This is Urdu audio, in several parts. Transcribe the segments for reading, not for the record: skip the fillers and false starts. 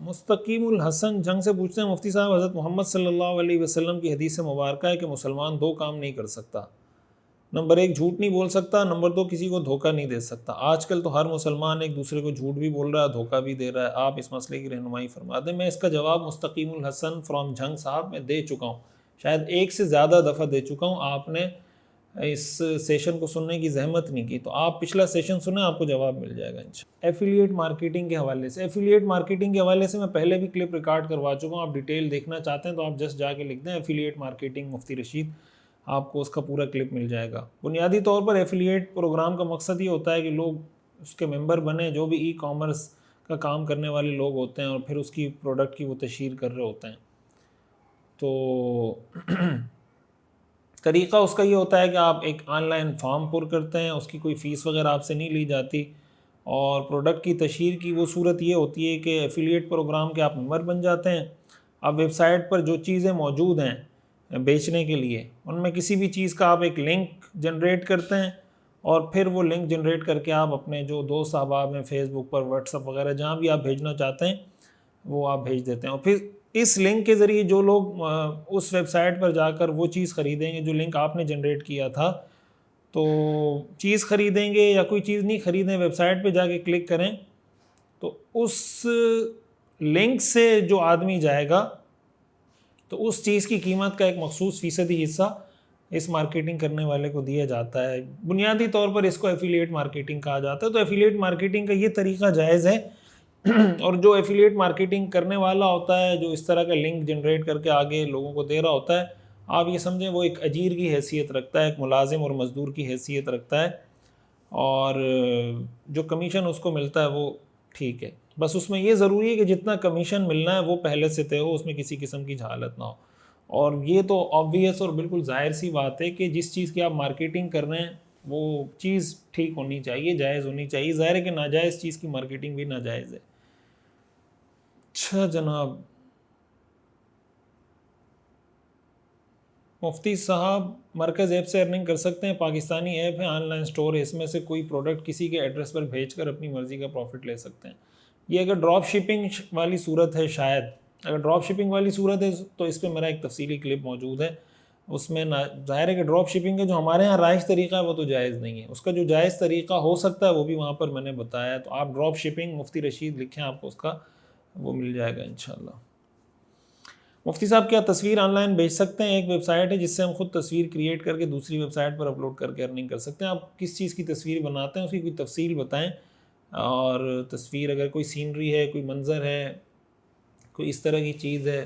مستقیم الحسن جنگ سے پوچھتے ہیں مفتی صاحب حضرت محمد صلی اللہ علیہ وسلم کی حدیث مبارکہ ہے کہ مسلمان دو کام نہیں کر سکتا. نمبر 1 جھوٹ نہیں بول سکتا, نمبر 2 کسی کو دھوکہ نہیں دے سکتا. آج کل تو ہر مسلمان ایک دوسرے کو جھوٹ بھی بول رہا ہے, دھوکہ بھی دے رہا ہے. آپ اس مسئلے کی رہنمائی فرما دیں. میں اس کا جواب مستقیم الحسن فرام جھنگ صاحب میں دے چکا ہوں, شاید ایک سے زیادہ دفعہ دے چکا ہوں. آپ نے اس سیشن کو سننے کی زحمت نہیں کی, تو آپ پچھلا سیشن سنیں, آپ کو جواب مل جائے گا انشاءاللہ. ایفیلیٹ مارکیٹنگ کے حوالے سے, ایفیلیٹ مارکیٹنگ کے حوالے سے میں پہلے بھی کلپ ریکارڈ کروا چکا ہوں. آپ ڈیٹیل دیکھنا چاہتے ہیں تو آپ جسٹ جا کے لکھ دیں ایفیلیٹ مارکیٹنگ مفتی رشید, آپ کو اس کا پورا کلپ مل جائے گا. بنیادی طور پر ایفیلیٹ پروگرام کا مقصد یہ ہوتا ہے کہ لوگ اس کے ممبر بنیں, جو بھی ای کامرس کا کام کرنے والے لوگ ہوتے ہیں اور پھر اس کی پروڈکٹ کی وہ تشہیر کر رہے ہوتے ہیں. تو طریقہ اس کا یہ ہوتا ہے کہ آپ ایک آن لائن فارم پر کرتے ہیں, اس کی کوئی فیس وغیرہ آپ سے نہیں لی جاتی, اور پروڈکٹ کی تشہیر کی وہ صورت یہ ہوتی ہے کہ ایفیلیٹ پروگرام کے آپ ممبر بن جاتے ہیں. آپ ویب سائٹ پر جو چیزیں موجود ہیں بیچنے کے لیے, ان میں کسی بھی چیز کا آپ ایک لنک جنریٹ کرتے ہیں, اور پھر وہ لنک جنریٹ کر کے آپ اپنے جو دوست احباب ہیں فیس بک پر, واٹس ایپ وغیرہ جہاں بھی آپ بھیجنا چاہتے ہیں وہ آپ بھیج دیتے ہیں. اور پھر اس لنک کے ذریعے جو لوگ اس ویب سائٹ پر جا کر وہ چیز خریدیں گے جو لنک آپ نے جنریٹ کیا تھا, تو چیز خریدیں گے یا کوئی چیز نہیں خریدیں, ویب سائٹ پہ جا کے کلک کریں تو اس لنک سے جو آدمی جائے گا تو اس چیز کی قیمت کا ایک مخصوص فیصدی حصہ اس مارکیٹنگ کرنے والے کو دیا جاتا ہے. بنیادی طور پر اس کو ایفیلیٹ مارکیٹنگ کہا جاتا ہے. تو ایفیلیٹ مارکیٹنگ کا یہ طریقہ جائز ہے, اور جو ایفیلیٹ مارکیٹنگ کرنے والا ہوتا ہے, جو اس طرح کا لنک جنریٹ کر کے آگے لوگوں کو دے رہا ہوتا ہے, آپ یہ سمجھیں وہ ایک اجیر کی حیثیت رکھتا ہے, ایک ملازم اور مزدور کی حیثیت رکھتا ہے, اور جو کمیشن اس کو ملتا ہے وہ ٹھیک ہے. بس اس میں یہ ضروری ہے کہ جتنا کمیشن ملنا ہے وہ پہلے سے طے ہو, اس میں کسی قسم کی جہالت نہ ہو. اور یہ تو آبویس اور بالکل ظاہر سی بات ہے کہ جس چیز کی آپ مارکیٹنگ کر رہے ہیں وہ چیز ٹھیک ہونی چاہیے, جائز ہونی چاہیے. ظاہر ہے کہ ناجائز چیز کی مارکیٹنگ بھی ناجائز ہے. اچھا جناب, مفتی صاحب مرکز ایپ سے ارننگ کر سکتے ہیں؟ پاکستانی ایپ ہے, آن لائن سٹور ہے, اس میں سے کوئی پروڈکٹ کسی کے ایڈریس پر بھیج کر اپنی مرضی کا پروفٹ لے سکتے ہیں. یہ اگر ڈراپ شپنگ والی صورت ہے, شاید اگر ڈراپ شپنگ والی صورت ہے تو اس پہ میرا ایک تفصیلی کلپ موجود ہے. اس میں ظاہر ہے کہ ڈراپ شپنگ کا جو ہمارے ہاں رائج طریقہ ہے وہ تو جائز نہیں ہے, اس کا جو جائز طریقہ ہو سکتا ہے وہ بھی وہاں پر میں نے بتایا. تو آپ ڈراپ شپنگ مفتی رشید لکھیں, آپ کو اس کا وہ مل جائے گا انشاءاللہ. مفتی صاحب کیا تصویر آن لائن بیچ سکتے ہیں؟ ایک ویب سائٹ ہے جس سے ہم خود تصویر کریٹ کر کے دوسری ویب سائٹ پر اپلوڈ کر کے ارننگ کر سکتے ہیں. آپ کس چیز کی تصویر بناتے ہیں اس کی کوئی تفصیل بتائیں, اور تصویر اگر کوئی سینری ہے, کوئی منظر ہے, کوئی اس طرح کی چیز ہے,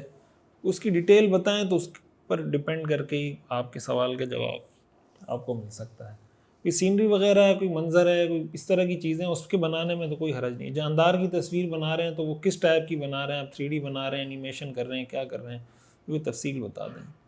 اس کی ڈیٹیل بتائیں, تو اس پر ڈیپینڈ کر کے ہی آپ کے سوال کا جواب آپ کو مل سکتا ہے. کوئی سینری وغیرہ ہے, کوئی منظر ہے, کوئی اس طرح کی چیزیں, اس کے بنانے میں تو کوئی حرج نہیں. جاندار کی تصویر بنا رہے ہیں تو وہ کس ٹائپ کی بنا رہے ہیں, آپ 3D بنا رہے ہیں, اینیمیشن کر رہے ہیں, کیا کر رہے ہیں, وہ تفصیل بتا دیں.